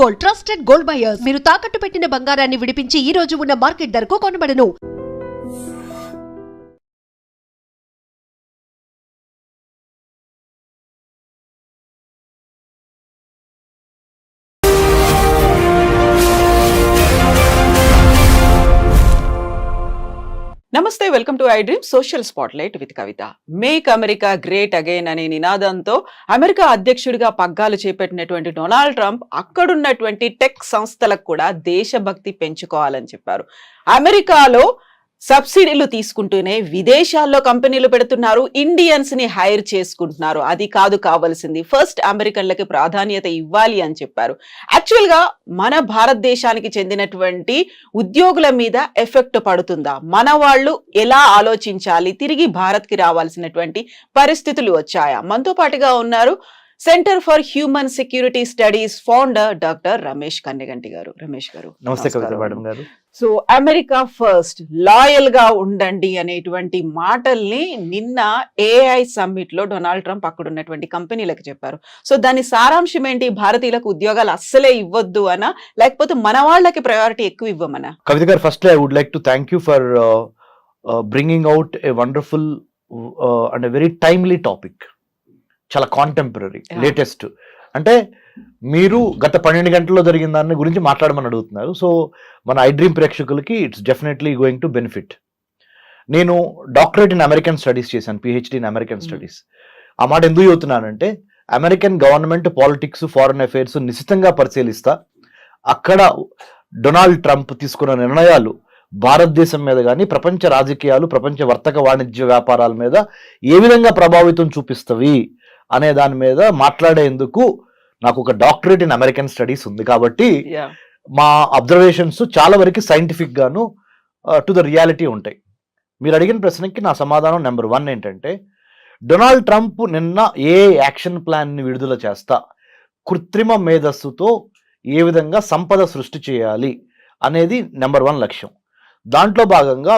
Gold, trusted gold buyers. మీరు తాకట్టు పెట్టిన బంగారాన్ని విడిపించి ఈ రోజు ఉన్న మార్కెట్ ధరకు కొనబడను. నమస్తే, welcome to I dream social spotlight with Kavitha. Make America great again అనే నినాదంతో అమెరికా అధ్యక్షుడిగా పగ్గాలు చేపట్టినటువంటి డొనాల్డ్ ట్రంప్ అక్కడున్నటువంటి టెక్ సంస్థలకు కూడా దేశభక్తి పెంచుకోవాలని చెప్పారు. అమెరికాలో సబ్సిడీలు తీసుకుంటూనే విదేశాల్లో కంపెనీలు పెడుతున్నారు, ఇండియన్స్ ని హైర్ చేసుకుంటున్నారు. అది కాదు కావాల్సింది, ఫస్ట్ అమెరికన్లకి ప్రాధాన్యత ఇవ్వాలి అని చెప్పారు. యాక్చువల్ గా మన భారతదేశానికి చెందినటువంటి ఉద్యోగుల మీద ఎఫెక్ట్ పడుతుందా, మన వాళ్ళు ఎలా ఆలోచించాలి, తిరిగి భారత్ కి రావాల్సినటువంటి పరిస్థితులు వచ్చాయా? మనతో పాటుగా ఉన్నారు centre for human security studies founder doctor Ramesh Kanneganti గారు. రమేష్ గారు నమస్తే కవిత మేడం గారు. సో అమెరికా ఫస్ట్, లాయల్ గా ఉండండి అనేటువంటి మాటల్ని నిన్న ఏఐ సమ్మిట్ లో డొనాల్డ్ ట్రంప్ అక్కడ ఉన్నటువంటి కంపెనీలకు చెప్పారు. సో దాని సారాంశం ఏంటి? భారతీయులకు ఉద్యోగాలు అస్సలే ఇవ్వద్దు అనా, లేకపోతే మన వాళ్ళకి ప్రయారిటీ ఎక్కువ ఇవ్వమనా? Kavitha garu, first I would like to thank you for bringing out a wonderful and very timely topic. చాలా కాంటెంపరీ, లేటెస్ట్. అంటే మీరు గత 12 గంటల్లో జరిగిన దాని గురించి మాట్లాడమని అడుగుతున్నారు. సో మన ఐ డ్రీమ్ ప్రేక్షకులకి it's definitely going to benefit. నేను డాక్టరేట్ ఇన్ అమెరికన్ స్టడీస్ చేశాను, పిహెచ్డి ఇన్ అమెరికన్ స్టడీస్. ఆ మాట ఎందుకు చెబుతున్నానంటే, American government politics, foreign affairs నిశితంగా పరిశీలిస్తా అక్కడ డొనాల్డ్ ట్రంప్ తీసుకున్న నిర్ణయాలు భారతదేశం మీద కానీ, ప్రపంచ రాజకీయాలు, ప్రపంచ వర్తక వాణిజ్య వ్యాపారాల మీద ఏ విధంగా ప్రభావితం చూపిస్తవి అనే దాని మీద మాట్లాడేందుకు నాకు ఒక డాక్టరేట్ ఇన్ అమెరికన్ స్టడీస్ ఉంది. కాబట్టి మా అబ్జర్వేషన్స్ చాలా వరకు సైంటిఫిక్ గాను టు ద రియాలిటీ ఉంటాయి. మీరు అడిగిన ప్రశ్నకి నా సమాధానం నెంబర్ 1 ఏంటంటే, డొనాల్డ్ ట్రంప్ నిన్న ఏ యాక్షన్ ప్లాన్ని విడుదల చేస్తా, కృత్రిమ మేధస్సుతో ఏ విధంగా సంపద సృష్టి చేయాలి అనేది నెంబర్ 1 లక్ష్యం. దాంట్లో భాగంగా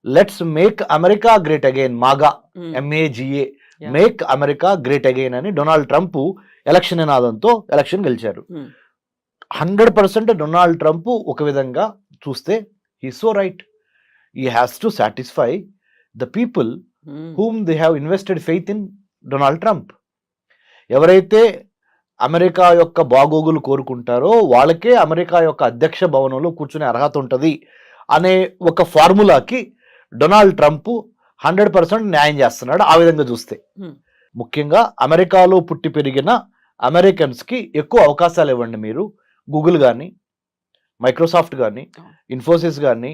let's make America great again, MAGA MAGA, make America great again అని డొనాల్డ్ ట్రంప్ ఎలక్షన్ నినాదంతో ఎలక్షన్ గెలిచారు. 100% డొనాల్డ్ ట్రంప్ ఒక విధంగా చూస్తే he so right. He has to satisfy the people whom they have invested faith in Donald Trump. ఎవరైతే America యొక్క బాగోగులు కోరుకుంటారో వాళ్ళకే అమెరికా యొక్క అధ్యక్ష భవనంలో కూర్చునే అర్హత ఉంటుంది అనే ఒక ఫార్ములాకి డొనాల్డ్ ట్రంప్ 100% న్యాయం చేస్తున్నాడు. ఆ విధంగా చూస్తే ముఖ్యంగా అమెరికాలో పుట్టి పెరిగిన అమెరికన్స్కి ఎక్కువ అవకాశాలు ఇవ్వండి. మీరు గూగుల్ కానీ, మైక్రోసాఫ్ట్ కానీ, ఇన్ఫోసిస్ కానీ,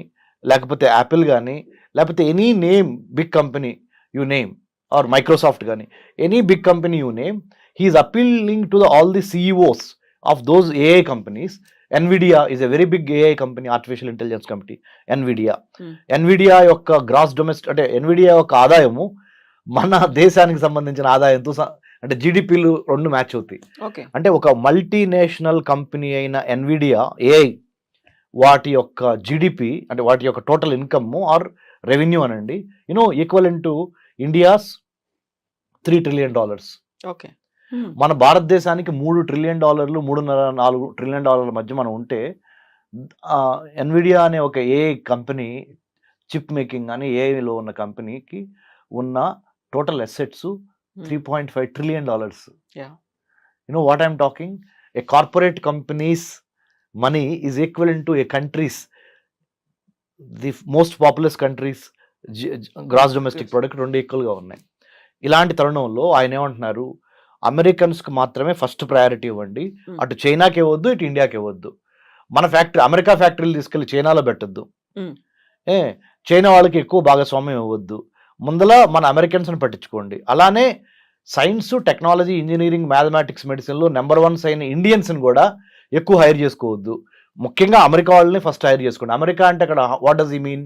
లేకపోతే యాపిల్ కానీ, లేకపోతే any name big company you name, or Microsoft కానీ, any big company you name, he's appealing to all the CEOs of those AI companies. NVIDIA is a very big AI company, artificial intelligence company, NVIDIA యొక్క gross domestic, అంటే NVIDIA యొక్క ఆదాయము మన దేశానికి సంబంధించిన ఆదాయంతో అంటే GDPలు 2 మ్యాచ్ అవుతాయి. అంటే ఒక మల్టీనేషనల్ కంపెనీ అయిన NVIDIA AI వాటి యొక్క GDP, అంటే వాటి యొక్క టోటల్ ఇన్కమ్ ఆర్ రెవెన్యూ అనండి, ఈక్వలెంట్ టు ఇండియాస్ $3 trillion. మన భారతదేశానికి $3 trillion, $3.5-4 trillion మధ్య మనం ఉంటే, NVIDIA అనే ఒక AI కంపెనీ, చిప్ మేకింగ్ అని ఏఐలో ఉన్న కంపెనీకి ఉన్న total assets $3.5 trillion. You know what I'm talking? A corporate company's money is equivalent to a country's, the most populous countries gross domestic product 2 ఈక్వల్గా ఉన్నాయి. ఇలాంటి తరుణంలో ఆయన ఏమంటున్నారు, అమెరికన్స్కి మాత్రమే ఫస్ట్ ప్రయారిటీ ఇవ్వండి, అటు చైనాకి ఇవ్వద్దు, ఇటు ఇండియాకి ఇవ్వద్దు. మన అమెరికా ఫ్యాక్టరీలు తీసుకెళ్లి చైనాలో పెట్టద్దు, చైనా వాళ్ళకి ఎక్కువ భాగస్వామ్యం ఇవ్వద్దు, ముందల మన అమెరికన్స్ని పట్టించుకోండి. అలానే సైన్స్, టెక్నాలజీ, ఇంజనీరింగ్, మ్యాథమెటిక్స్, మెడిసిన్లో నెంబర్ 1 అయిన ఇండియన్స్ని కూడా ఎక్కువ హైర్ చేసుకోవద్దు. ముఖ్యంగా అమెరికా వాళ్ళని ఫస్ట్ హైర్ చేసుకోండి. అమెరికా అంటే అక్కడ what does he mean?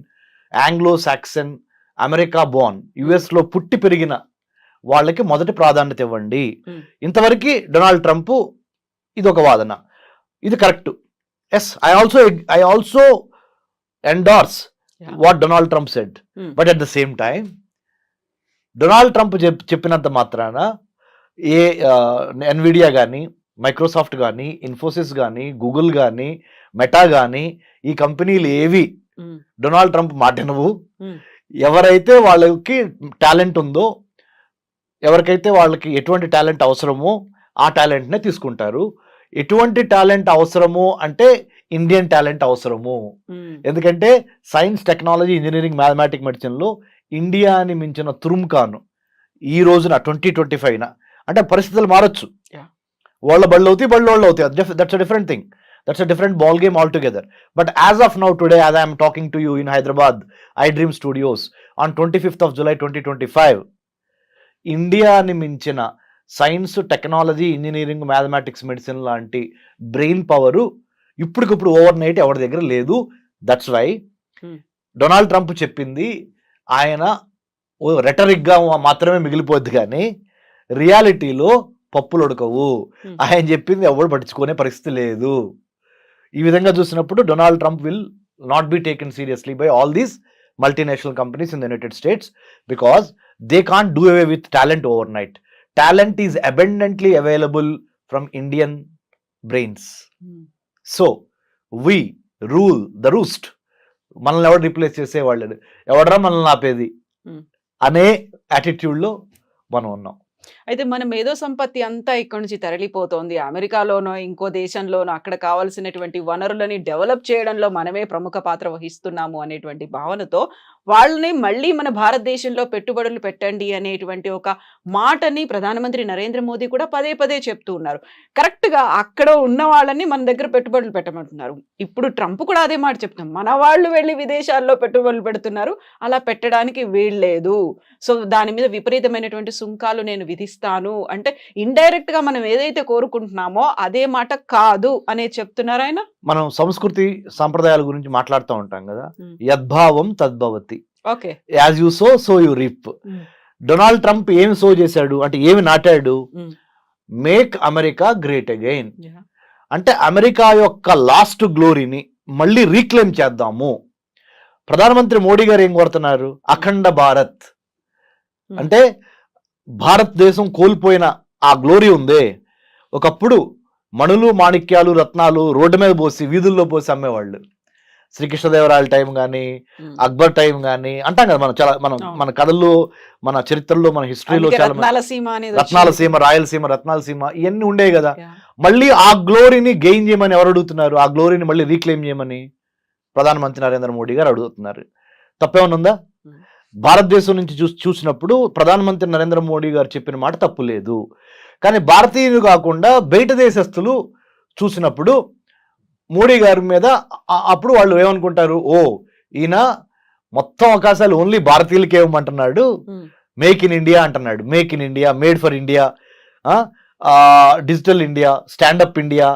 Anglo Saxon, America Born, యుఎస్లో పుట్టి పెరిగిన వాళ్ళకి మొదటి ప్రాధాన్యత ఇవ్వండి. ఇంతవరకు డొనాల్డ్ ట్రంప్ ఇది ఒక వాదన, ఇది correct. Yes, I also endorse what Donald Trump said. But at the same time Donald Trump చెప్పినంత మాత్రాన NVIDIA కానీ, మైక్రోసాఫ్ట్ కానీ, ఇన్ఫోసిస్ కానీ, గూగుల్ కానీ, మెటా కానీ, ఈ కంపెనీలు ఏవి ఉమ్, డొనాల్డ్ ట్రంప్ మాటినవు. ఉమ్, ఎవరైతే వాళ్ళకి టాలెంట్ ఉందో, ఎవరికైతే వాళ్ళకి ఎటువంటి టాలెంట్ అవసరమో ఆ టాలెంట్నే తీసుకుంటారు. ఎటువంటి టాలెంట్ అవసరము అంటే ఇండియన్ టాలెంట్ అవసరము. ఉమ్, ఎందుకంటే సైన్స్, టెక్నాలజీ, ఇంజనీరింగ్, మ్యాథమెటిక్, మెడిసిన్లో ఇండియాని మించిన తురుముకాను ఈ రోజున 2025 అంటే పరిస్థితులు మారచ్చు. Yeah. వాళ్ళ బళ్ళు అవుతాయి, బళ్ళు వాళ్ళు అవుతాయి. That's a different thing. That's a different ball game altogether. But as of now, today, as I am talking to you in Hyderabad, iDream Studios, on 25th of July 2025, ఇండియాని మించిన science, technology, engineering, mathematics, medicine లాంటి brain power ఇప్పటికిప్పుడు over night ఎవరి దగ్గర లేదు. That's why Donald Trump చెప్పింది ఆయన రెటరిక్గా మాత్రమే మిగిలిపోద్ది, కానీ రియాలిటీలో పప్పులు ఉడకవు. ఆయన చెప్పింది ఎవరు పట్టించుకునే పరిస్థితి లేదు. ఈ విధంగా చూసినప్పుడు Donald Trump will not be taken seriously by all these multinational companies in the United states because they can't do away with talent over night. Talent is abundantly available from Indian brains. So we rule the roost. మనల్ని ఎవరు replace చేసేవాళ్ళు, ఎవడరా మనల్ని ఆపేది అనే యాటిట్యూడ్లో మనం ఉన్నాం. అయితే మన మేధో సంపత్తి అంతా ఇక్కడ నుంచి తరలిపోతోంది. అమెరికాలోనో ఇంకో దేశంలోనో అక్కడ కావాల్సినటువంటి వనరులని డెవలప్ చేయడంలో మనమే ప్రముఖ పాత్ర వహిస్తున్నాము అనేటువంటి భావనతో వాళ్ళని మళ్ళీ మన భారతదేశంలో పెట్టుబడులు పెట్టండి అనేటువంటి ఒక మాటని ప్రధానమంత్రి నరేంద్ర మోదీ కూడా పదే పదే చెప్తూ ఉన్నారు. కరెక్ట్గా అక్కడ ఉన్న వాళ్ళని మన దగ్గర పెట్టుబడులు పెట్టమంటున్నారు. ఇప్పుడు ట్రంప్ కూడా అదే మాట చెప్తున్నారు, మన వాళ్ళు వెళ్ళి విదేశాల్లో పెట్టుబడులు పెడుతున్నారు, అలా పెట్టడానికి వీల్లేదు. సో దాని మీద విపరీతమైనటువంటి సుంకాలు నేను విధిస్తాను అంటే ఇండైరెక్ట్ గా మనం ఏదైతే కోరుకుంటున్నామో అదే మాట కాదు అనే చెప్తున్నారు ఆయన. మనం సంస్కృతి సంప్రదాయాల గురించి మాట్లాడుతూ ఉంటాం కదా, యద్భావం తద్భవతి, okay, as you so so you reap. Donald Trump ఏమి సో చేశాడు అంటే, ఏమి నాటాడు? Make America great again. అంటే అమెరికా యొక్క లాస్ట్ గ్లోరీని మళ్ళీ రీక్లెయిమ్ చేద్దాము. ప్రధానమంత్రి మోడీ గారు ఏం కోరుతున్నారు? అఖండ భారత్. అంటే భారతదేశం కోల్పోయిన ఆ గ్లోరీ ఉందే, ఒకప్పుడు మణులు, మాణిక్యాలు, రత్నాలు రోడ్డు మీద పోసి, వీధుల్లో పోసి అమ్మేవాళ్ళు. శ్రీకృష్ణదేవరాయల టైం కానీ, అక్బర్ టైం కానీ అంటాం కదా మనం. చాలా మన కథల్లో, మన చరిత్రలో, మన హిస్టరీలో చాలా రత్నాల సీమ, రాయలసీమ, రత్నాల సీమ ఇవన్నీ ఉండేవి కదా. మళ్ళీ ఆ గ్లోరీని గెయిన్ చేయమని ఎవరు అడుగుతున్నారు? ఆ గ్లోరీని మళ్ళీ రీక్లెయిమ్ చేయమని ప్రధానమంత్రి నరేంద్ర మోడీ గారు అడుగుతున్నారు. తప్పేమన్నా ఉందా? భారతదేశం నుంచి చూసినప్పుడు ప్రధానమంత్రి నరేంద్ర మోడీ గారు చెప్పిన మాట తప్పు లేదు. కానీ భారతీయులు కాకుండా బయట దేశస్తులు చూసినప్పుడు మోడీ గారి మీద అప్పుడు వాళ్ళు ఏమనుకుంటారు? ఓ, ఈయన మొత్తం అవకాశాలు ఓన్లీ భారతీయులకే ఇవ్వమంటున్నాడు, మేక్ ఇన్ ఇండియా అంటున్నాడు. Make in India, made for India, digital India, stand up India,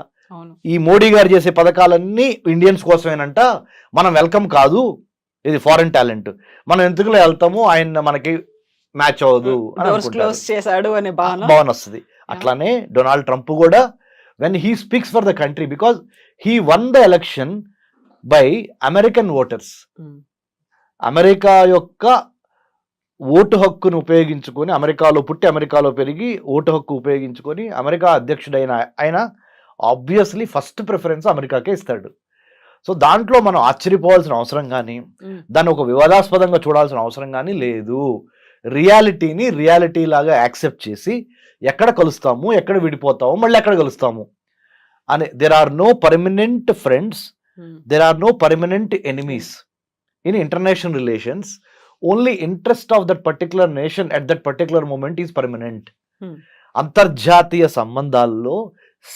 ఈ మోడీ గారు చేసే పథకాలన్నీ ఇండియన్స్ కోసమేనంట. మనం వెల్కమ్ కాదు, ఇది ఫారెన్ టాలెంట్, మనం ఎందుకులో వెళ్తాము, ఆయన మనకి మ్యాచ్ అవ్వదు అని భావన వస్తుంది. అట్లానే డొనాల్డ్ ట్రంప్ కూడా when he speaks for the country, because he won the election by American voters. America యొక్క ఓటు హక్కును ఉపయోగించుకొని, అమెరికాలో పుట్టి అమెరికాలో పెరిగి ఓటు హక్కు ఉపయోగించుకొని అమెరికా అధ్యక్షుడైన ఆయన ఆబ్వియస్లీ ఫస్ట్ ప్రిఫరెన్స్ అమెరికాకే ఇస్తాడు. సో దాంట్లో మనం ఆశ్చర్యపోవాల్సిన అవసరం కానీ, దాన్ని ఒక వివాదాస్పదంగా చూడాల్సిన అవసరం కానీ లేదు. రియాలిటీని రియాలిటీ లాగా యాక్సెప్ట్ చేసి ఎక్కడ కలుస్తాము, ఎక్కడ విడిపోతాము, మళ్ళీ ఎక్కడ కలుస్తాము అని. There are no permanent friends, there are no permanent enemies in international relations. Only interest of that particular nation at that particular moment is permanent. అంతర్జాతీయ సంబంధాల్లో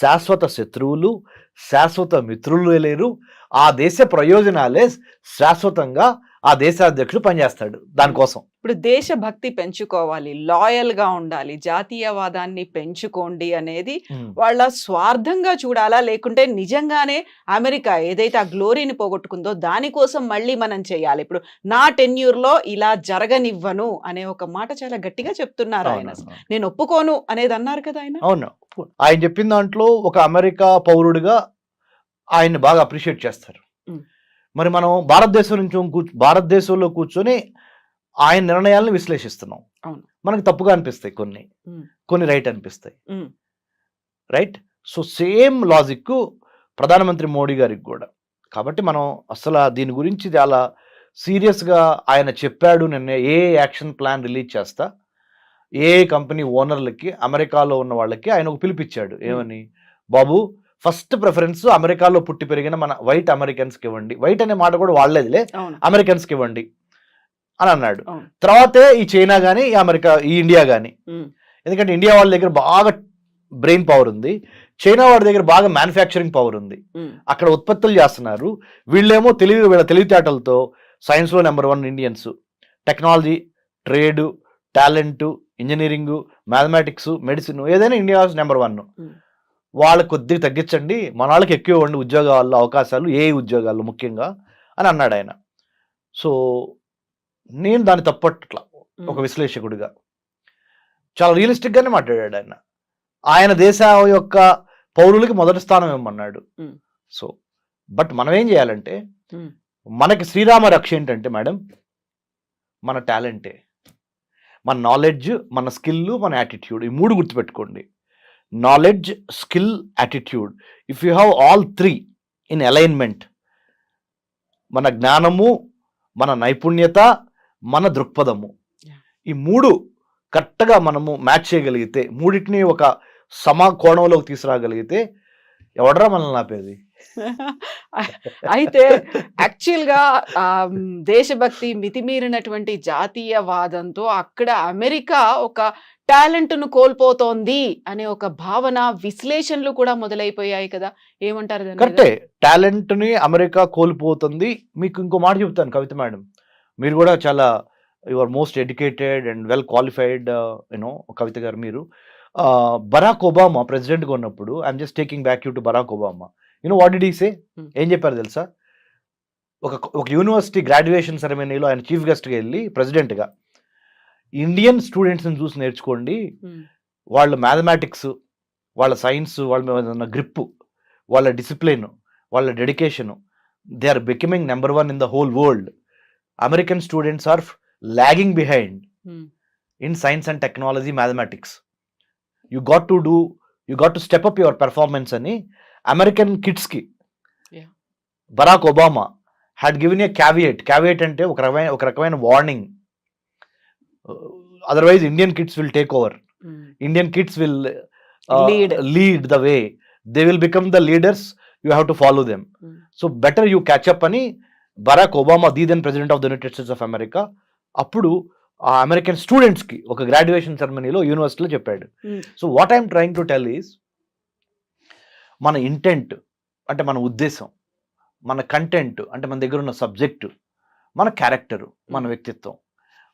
శాశ్వత శత్రువులు, శాశ్వత మిత్రులు లేరు. ఆ దేశ ప్రయోజనాలే శాశ్వతంగా ఆ దేశాధ్యక్షుడు పనిచేస్తాడు దానికోసం. ఇప్పుడు దేశభక్తి పెంచుకోవాలి, లాయల్ గా ఉండాలి, జాతీయవాదాన్ని పెంచుకోండి అనేది వాళ్ళ స్వార్థంగా చూడాలా, లేకుంటే నిజంగానే అమెరికా ఏదైతే ఆ గ్లోరీని పోగొట్టుకుందో దానికోసం మళ్ళీ మనం చేయాలి? ఇప్పుడు నా టెన్యూర్ లో ఇలా జరగనివ్వను అనే ఒక మాట చాలా గట్టిగా చెప్తున్నారు ఆయన. నేను ఒప్పుకోను అనేది అన్నారు కదా ఆయన. అవును, ఆయన చెప్పిన దాంట్లో ఒక అమెరికా పౌరుడిగా ఆయన్ని బాగా అప్రిషియేట్ చేస్తారు. మరి మనం భారతదేశంలో కూర్చొని ఆయన నిర్ణయాలను విశ్లేషిస్తున్నాం. మనకు తప్పుగా అనిపిస్తాయి కొన్ని రైట్ అనిపిస్తాయి. రైట్. సో సేమ్ లాజిక్ ప్రధానమంత్రి మోడీ గారికి కూడా. కాబట్టి మనం అసలు దీని గురించి చాలా సీరియస్గా ఆయన చెప్పాడు. నిన్న ఏ యాక్షన్ ప్లాన్ రిలీజ్ చేస్తా, ఏ కంపెనీ ఓనర్లకి అమెరికాలో ఉన్న వాళ్ళకి ఆయన ఒక పిలిపించాడు. ఏమని, బాబు ఫస్ట్ ప్రిఫరెన్స్ అమెరికాలో పుట్టి పెరిగిన మన వైట్ అమెరికన్స్కి ఇవ్వండి. వైట్ అనే మాట కూడా వాడలేదులే, అమెరికన్స్కి ఇవ్వండి అని అన్నాడు. తర్వాతే ఈ చైనా కానీ ఈ అమెరికా, ఈ ఇండియా కానీ. ఎందుకంటే ఇండియా వాళ్ళ దగ్గర బాగా బ్రెయిన్ పవర్ ఉంది, చైనా వాడి దగ్గర బాగా మ్యానుఫ్యాక్చరింగ్ పవర్ ఉంది, అక్కడ ఉత్పత్తులు చేస్తున్నారు. వీళ్ళేమో వీళ్ళ తెలివితేటలతో సైన్స్లో number 1 Indians, technology, trade, talent, engineering, mathematics, medicine, ఏదైనా ఇండియా నెంబర్ 1. వాళ్ళకి కొద్దిగా తగ్గించండి, మన వాళ్ళకి ఎక్కువ ఇవ్వండి ఉద్యోగాల్లో అవకాశాలు, ఏ ఉద్యోగాల్లో ముఖ్యంగా అని అన్నాడు ఆయన. సో నేను దాన్ని తప్పట్లా ఒక విశ్లేషకుడిగా. చాలా రియలిస్టిక్గానే మాట్లాడాడు ఆయన. ఆయన దేశం యొక్క పౌరులకి మొదటి స్థానం ఇవ్వమన్నాడు. సో బట్ మనం ఏం చేయాలంటే, మనకి శ్రీరామ రక్ష ఏంటంటే మేడం, మన టాలెంటే, మన నాలెడ్జ్, మన స్కిల్, మన యాటిట్యూడ్. ఈ 3 గుర్తుపెట్టుకోండి. Knowledge, skill, attitude. If you have all 3 in alignment, మన జ్ఞానము, మన నైపుణ్యత, మన దృక్పథము, ఈ 3 కరెక్ట్గా మనము మ్యాచ్ చేయగలిగితే, 3టిని ఒక సమకోణంలోకి తీసుకురాగలిగితే ఎవడరా మనల్ని ఆపేది? అయితే యాక్చువల్గా దేశభక్తి మితిమీరినటువంటి జాతీయవాదంతో అక్కడ అమెరికా ఒక టాలెంట్ను కోల్పోతోంది అనే ఒక భావన, విశ్లేషణలు కూడా మొదలైపోయాయి కదా, ఏమంటారు? కరెక్టే, టాలెంట్ని అమెరికా కోల్పోతుంది. మీకు ఇంకో మాట చెప్తాను కవిత మేడం, మీరు కూడా చాలా you are most educated and well qualified you know Kavitha garu. మీరు బరాక్ ఒబామా ప్రెసిడెంట్గా ఉన్నప్పుడు, I'm just taking back you to Barack Obama. You know what did he say? ఏం చెప్పారు తెలుసా? ఒక యూనివర్సిటీ గ్రాడ్యుయేషన్ సెరమనీలో ఆయన చీఫ్ గెస్ట్గా వెళ్ళి ప్రెసిడెంట్గా, ఇండియన్ స్టూడెంట్స్ని చూసి నేర్చుకోండి, వాళ్ళ మ్యాథమెటిక్స్, వాళ్ళ సైన్స్, వాళ్ళ గ్రిప్పు, వాళ్ళ డిసిప్లిన్, వాళ్ళ dedication, they are becoming number 1 in the whole world. American students are lagging behind in science and technology, mathematics. You got to step up your performance ani American kids ki Barack Obama had given a caveat ante oka rakamaina warning. Otherwise Indian kids will take over. Indian kids will lead the way. They will become the leaders, you have to follow them. So better you catch up ani Barack Obama, the then president of the United States of America, అప్పుడు ఆ American స్టూడెంట్స్కి ఒక graduation సెరమనీలో యూనివర్సిటీలో చెప్పాడు. So what I'm trying to tell is, మన intent అంటే మన ఉద్దేశం, మన కంటెంట్ అంటే మన దగ్గర ఉన్న సబ్జెక్టు, మన క్యారెక్టరు, మన వ్యక్తిత్వం,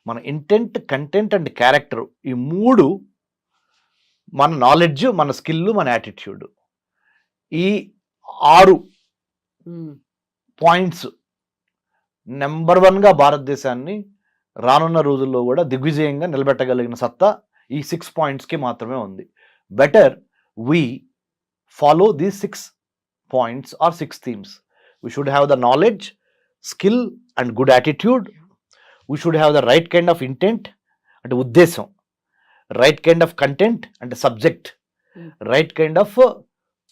మన ఇంటెంట్, కంటెంట్ అండ్ క్యారెక్టరు, ఈ 3 మన నాలెడ్జ్, మన స్కిల్, మన యాటిట్యూడ్, ఈ 6 పాయింట్స్ నెంబర్ 1గా భారతదేశాన్ని రానున్న రోజుల్లో కూడా దిగ్విజయంగా నిలబెట్టగలిగిన సత్తా ఈ 6 పాయింట్స్కి మాత్రమే ఉంది. Better we follow these 6 points or 6 themes. We should have the knowledge, skill and good attitude. We should have the right kind of intent అంటే ఉద్దేశం, రైట్ కైండ్ ఆఫ్ కంటెంట్ అంటే subject, right kind of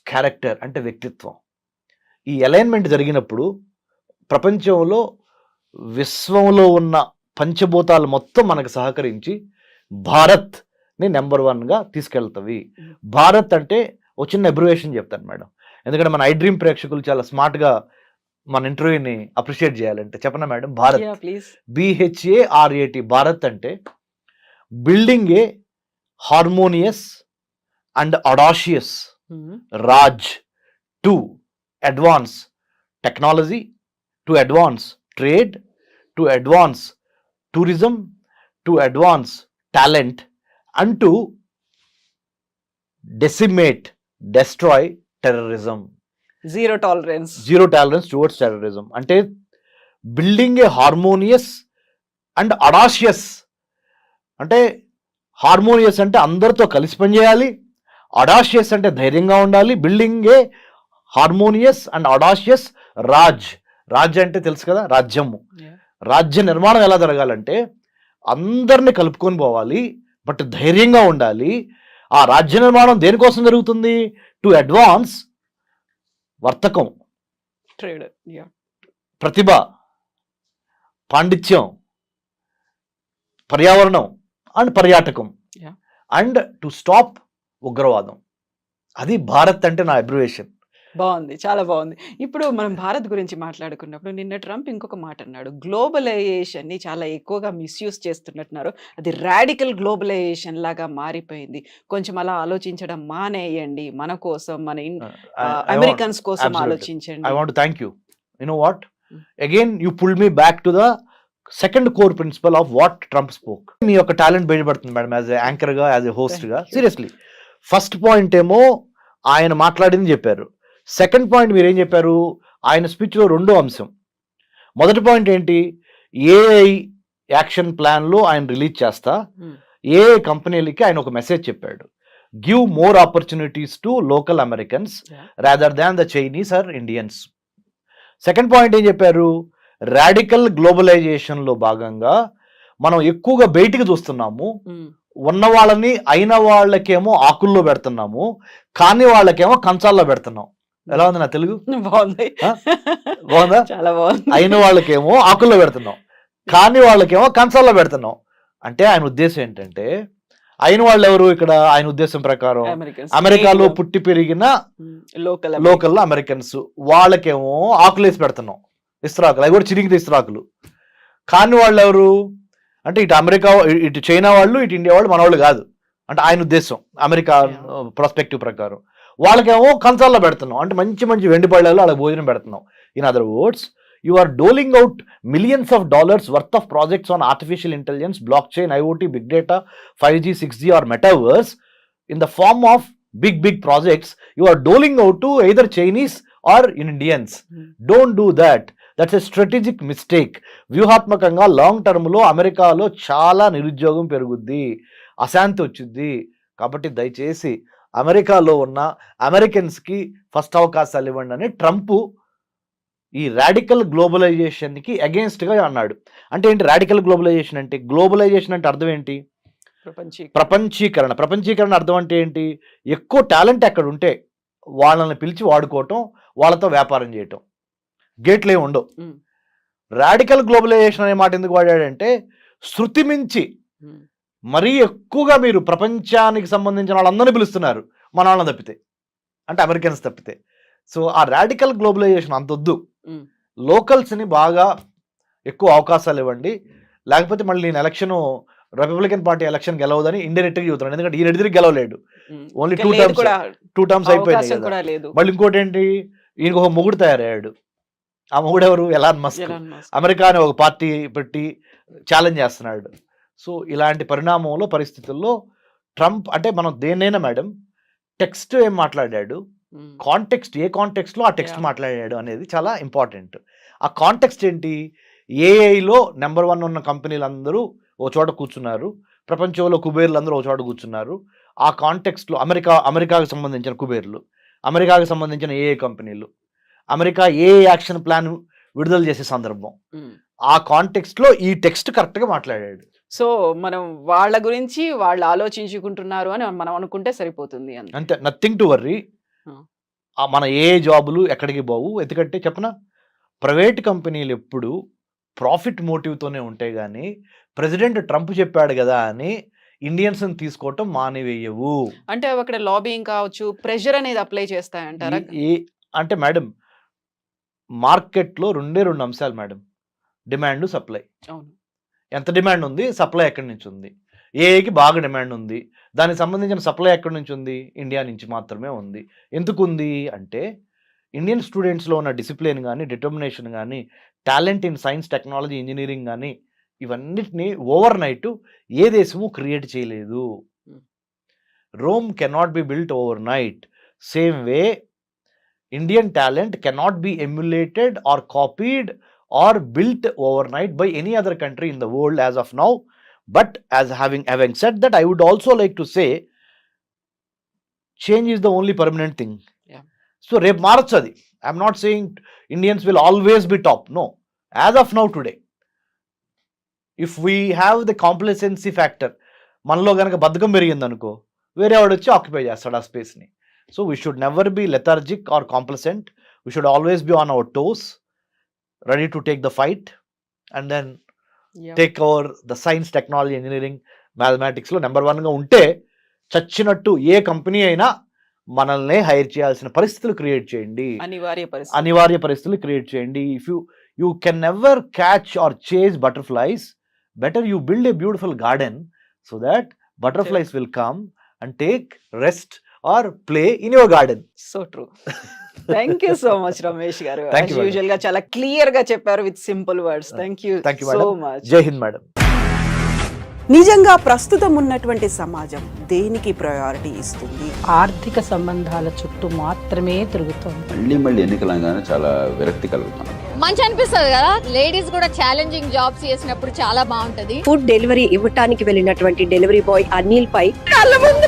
character అంటే వ్యక్తిత్వం. ఈ alignment జరిగినప్పుడు ప్రపంచంలో, విశ్వంలో ఉన్న పంచభూతాలు మొత్తం మనకు సహకరించి భారత్ని నెంబర్ 1గా తీసుకెళ్తావి. భారత్ అంటే ఒక చిన్న అబ్రివేషన్ చెప్తాను మేడం, ఎందుకంటే మన ఐ డ్రీమ్ ప్రేక్షకులు చాలా స్మార్ట్గా మన ఇంటర్వ్యూని అప్రిషియేట్ చేయాలంటే చెప్పనా మేడం? భారత్, BHARAT. భారత్ అంటే building a harmonious and audacious Raj to advance technology, to advance trade, to advance tourism, to advance talent, and to decimate, destroy terrorism. Zero tolerance towards terrorism. Ante building a harmonious and audacious, ante harmonious ante andartho kalisi pani cheyali, audacious ante dhairyanga undali. building a harmonious and audacious Raj అంటే తెలుసు కదా, రాజ్యము. రాజ్య నిర్మాణం ఎలా జరగాలంటే అందరిని కలుపుకొని పోవాలి, బట్ ధైర్యంగా ఉండాలి. ఆ రాజ్య నిర్మాణం దేనికోసం జరుగుతుంది? టు అడ్వాన్స్ వర్తకం, ట్రేడ్, ప్రతిభ, పాండిత్యం, పర్యావరణం అండ్ పర్యాటకం, Yeah. అండ్ టు స్టాప్ ఉగ్రవాదం. అది భారత్ అంటే నా అబ్రివేషన్. బాగుంది, చాలా బాగుంది. ఇప్పుడు మనం భారత్ గురించి మాట్లాడుకున్నప్పుడు నిన్న ట్రంప్ ఇంకొక మాట అన్నాడు, గ్లోబలైజేషన్ ని చాలా ఎక్కువగా మిస్యూజ్ చేస్తున్నట్టున్నారు, అది రాడికల్ గ్లోబలైజేషన్ లాగా మారిపోయింది, కొంచెం అలా ఆలోచించడం మానేయండి, మన కోసం, మన అమెరికన్స్ కోసం absolutely. ఆలోచించండి. I want to thank you. You know what? Again, you pulled me back to the second core principle of what Trump spoke. మీ యొక్క టాలెంట్ బయటపడుతుంది మేడం, యాజ్ ఎ యాంకర్ గా, యాజ్ ఎ హోస్ట్ గా. Thank you. Seriously, first point ఏమో ఆయన మాట్లాడింది చెప్పారు. Second point మీరు ఏం చెప్పారు? ఆయన స్పీచ్ లో రెండో అంశం. మొదటి పాయింట్ ఏంటి? ఏఐ యాక్షన్ ప్లాన్ లో ఆయన రిలీజ్ చేస్తా Hmm. ఏఐ కంపెనీలకి ఆయన ఒక మెసేజ్ చెప్పాడు, give more opportunities to local Americans Yeah. Rather than the Chinese or Indians. Second point ఏం చెప్పారు? రాడికల్ గ్లోబలైజేషన్ లో భాగంగా మనం ఎక్కువగా బయటికి చూస్తున్నాము, Hmm. ఉన్న వాళ్ళని అయిన వాళ్ళకేమో ఆకుల్లో పెడుతున్నాము, కాని వాళ్ళకేమో కంచాల్లో పెడుతున్నాం. ఎలా ఉంది నా తెలుగు? బాగుంది, బాగుందా? చాలా బాగుంది. అయిన వాళ్ళకేమో ఆకుల్లో పెడుతున్నాం, కాని వాళ్ళకేమో కంచాల్లో పెడుతున్నాం. అంటే ఆయన ఉద్దేశం ఏంటంటే, అయిన వాళ్ళు ఎవరు ఇక్కడ? ఆయన ఉద్దేశం ప్రకారం Americans. అమెరికాలో పుట్టి పెరిగిన లోకల్ అమెరికన్స్, వాళ్ళకేమో ఆకులేసి పెడుతున్నాం, ఇస్త్రాకులు, అవి కూడా చిరిగిన ఇస్త్రాకులు. కాని వాళ్ళు ఎవరు అంటే ఇటు అమెరికా, ఇటు చైనా వాళ్ళు, ఇటు ఇండియా వాళ్ళు, మన వాళ్ళు కాదు. అంటే ఆయన ఉద్దేశం అమెరికా పర్స్పెక్టివ్ ప్రకారం. వాళ్ళకేమో కంచాల్లో పెడుతున్నాం, అంటే మంచి మంచి వెండి పళ్ళల్లో వాళ్ళకి భోజనం పెడుతున్నాం. In other words, you are doling out millions of dollars worth of projects on artificial intelligence, blockchain, IoT, big data, 5G, 6G or metaverse in the form of big projects. You are doling out to either Chinese or Indians. Don't do that. That's a strategic mistake. వ్యూహాత్మకంగా long term లో అమెరికాలో చాలా నిరుద్యోగం పెరుగుద్ది, అశాంతి వచ్చింది. కాబట్టి దయచేసి అమెరికాలో ఉన్న అమెరికన్స్ కి ఫస్ట్ అవకాశాలు ఇవ్వండి అని ట్రంప్ ఈ రాడికల్ గ్లోబలైజేషన్ కి అగేన్స్ట్ గా అన్నాడు. అంటే ఏంటి రాడికల్ గ్లోబలైజేషన్ అంటే? గ్లోబలైజేషన్ అంటే అర్థం ఏంటి? ప్రపంచీకరణ. ప్రపంచీకరణ అర్థం అంటే ఏంటి? ఎక్కువ టాలెంట్ ఎక్కడ ఉంటే వాళ్ళని పిలిచి వాడుకోవటం, వాళ్ళతో వ్యాపారం చేయటం, గేట్లు ఏమి ఉండవు. రాడికల్ గ్లోబలైజేషన్ అనే మాట ఎందుకు వాడాడంటే, శృతి మించి మరీ ఎక్కువగా మీరు ప్రపంచానికి సంబంధించిన వాళ్ళందరినీ పిలుస్తున్నారు, మన వాళ్ళని తప్పితే, అంటే అమెరికన్స్ తప్పితే. సో ఆ రాడికల్ గ్లోబలైజేషన్ అంతొద్దు, లోకల్స్ని బాగా ఎక్కువ అవకాశాలు ఇవ్వండి, లేకపోతే మళ్ళీ నేను ఎలక్షన్ రిపబ్లికన్ పార్టీ ఎలక్షన్ గెలవదని ఇండైరెక్ట్గా చెబుతున్నాను. ఎందుకంటే ఈయన ఎడిదిరికి గెలవలేడు, ఓన్లీ టూ టర్మ్స్ అయిపోయినాయి కదా. మళ్ళీ ఇంకోటి ఏంటి, ఈయనకు ఒక మొగుడు తయారయ్యాడు. ఆ మొగుడు ఎవరు? Elon Musk. అమెరికా అనే ఒక పార్టీ పెట్టి ఛాలెంజ్ చేస్తున్నాడు. సో ఇలాంటి పరిణామంలో పరిస్థితుల్లో ట్రంప్ అంటే మనం దేన్నైనా మేడం టెక్స్ట్ ఏం మాట్లాడాడు, కాంటెక్స్ట్ ఏ కాంటెక్స్ట్ లో ఆ టెక్స్ట్ మాట్లాడాడు అనేది చాలా ఇంపార్టెంట్. ఆ కాంటెక్స్ట్ ఏంటి? ఏఐలో నెంబర్ 1 ఉన్న కంపెనీలు అందరూ ఓ చోట కూర్చున్నారు, ప్రపంచంలో కుబేర్లు అందరూ ఓ చోట కూర్చున్నారు. ఆ కాంటెక్స్ట్ లో అమెరికాకు సంబంధించిన కుబేర్లు, అమెరికాకు సంబంధించిన ఏఐ కంపెనీలు, అమెరికా ఏ యాక్షన్ ప్లాన్ విడుదల చేసే సందర్భం, ఆ కాంటెక్స్ట్ లో ఈ టెక్స్ట్ కరెక్ట్ గా మాట్లాడాడు. సో మనం వాళ్ళ గురించి వాళ్ళు ఆలోచించుకుంటున్నారు అని మనం అనుకుంటే సరిపోతుంది అంతే, నథింగ్ టు వర్రీ. మన ఏ జాబులు ఎక్కడికి పోవు. ఎందుకంటే చెప్పనా, ప్రైవేట్ కంపెనీలు ఎప్పుడు ప్రాఫిట్ మోటివ్తోనే ఉంటాయి, కానీ ప్రెసిడెంట్ ట్రంప్ చెప్పాడు కదా అని ఇండియన్స్ తీసుకోవటం మానివేయవు. అంటే అక్కడ లాబింగ్ కావచ్చు, ప్రెషర్ అనేది అప్లై చేస్తాయంటారా? అంటే మేడం, మార్కెట్లో రెండు అంశాలు మేడం, డిమాండ్, సప్లై. అవును, ఎంత డిమాండ్ ఉంది, సప్లై ఎక్కడి నుంచి ఉంది. ఏఐకి బాగా డిమాండ్ ఉంది, దానికి సంబంధించిన సప్లై ఎక్కడి నుంచి ఉంది? ఇండియా నుంచి మాత్రమే ఉంది. ఎందుకు ఉంది అంటే, ఇండియన్ స్టూడెంట్స్లో ఉన్న డిసిప్లిన్ కానీ, డిటర్మినేషన్ కానీ, talent in science, technology, engineering కానీ, ఇవన్నిటిని ఓవర్ నైట్ ఏ దేశము క్రియేట్ చేయలేదు. Rome cannot be built overnight. Same way Indian talent cannot be emulated or copied or built overnight by any other country in the world as of now. But as having said that, I would also like to say, change is the only permanent thing. Yeah. So rep marachadi, I am not saying Indians will always be top, no. As of now today, if we have the complacency factor, మనలో గనక బద్ధకం పెరిగింది అనుకో, వేరే వాడు వచ్చి occupy చేస్తాడు ఆ స్పేస్ని. So we should never be lethargic or complacent. We should always be on our toes, ready to take the fight and then take over the science, technology, engineering, మ్యాథమెటిక్స్లో నెంబర్ 1గా ఉంటే చచ్చినట్టు ఏ కంపెనీ అయినా మనల్ని hire చేయాల్సిన పరిస్థితులు create చేయండి, అనివార్య పరిస్థితులు క్రియేట్ చేయండి. If you can never catch or chase butterflies, better you build a beautiful garden so that butterflies will come and take rest or play in your garden. So true. Thank you so much Ramesh garu. Thank you, madam. Usual గా చాలా clear గా చెప్పారు with simple words. Thank you so much. జై Hind madam. నిజంగా ప్రస్తుతం ఉన్నటువంటి సమాజం దేనికి ప్రయారిటీ ఇస్తుంది? ఆర్థిక సంబంధాల చుట్టూ మాత్రమే తిరుగుతోంది. మళ్ళీ ఎన్నికలంగానే చాలా విరక్తి కలుగుతున్నాం. మంచి అనిపిస్తుంది కదా, లేడీస్ కూడా ఛాలెంజింగ్ జాబ్స్ చేసినప్పుడు చాలా బాగుంటది. ఫుడ్ డెలివరీ ఇవ్వటానికి వెళ్ళినటువంటి డెలివరీ బాయ్ అనిల్ పై కళ్ళ ముందు